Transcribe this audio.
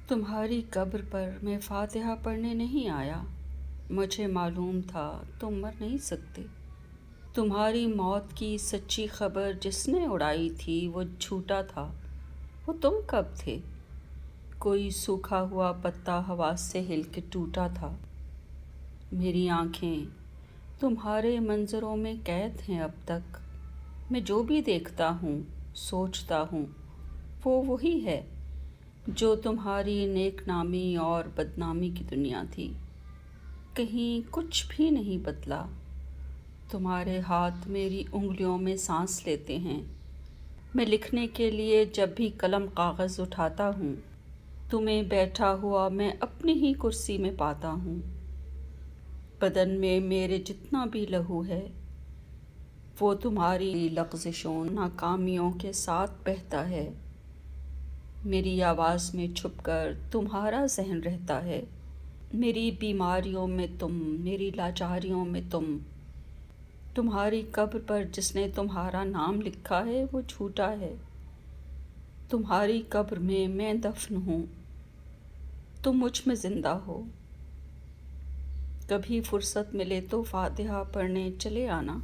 تمہاری قبر پر میں فاتحہ پڑھنے نہیں آیا، مجھے معلوم تھا تم مر نہیں سکتے۔ تمہاری موت کی سچی خبر جس نے اڑائی تھی وہ جھوٹا تھا، وہ تم کب تھے؟ کوئی سوکھا ہوا پتا ہوا سے ہل کے ٹوٹا تھا۔ میری آنکھیں تمہارے منظروں میں قید ہیں اب تک۔ میں جو بھی دیکھتا ہوں، سوچتا ہوں، وہ وہی ہے جو تمہاری نیک نامی اور بدنامی کی دنیا تھی۔ کہیں کچھ بھی نہیں بدلا۔ تمہارے ہاتھ میری انگلیوں میں سانس لیتے ہیں۔ میں لکھنے کے لیے جب بھی قلم کاغذ اٹھاتا ہوں، تمہیں بیٹھا ہوا میں اپنی ہی کرسی میں پاتا ہوں۔ بدن میں میرے جتنا بھی لہو ہے، وہ تمہاری لغزشوں ناکامیوں کے ساتھ بہتا ہے۔ میری آواز میں چھپ کر تمہارا ذہن رہتا ہے، میری بیماریوں میں تم، میری لاچاریوں میں تم۔ تمہاری قبر پر جس نے تمہارا نام لکھا ہے وہ جھوٹا ہے۔ تمہاری قبر میں دفن ہوں، تم مجھ میں زندہ ہو۔ کبھی فرصت ملے تو فاتحہ پڑھنے چلے آنا۔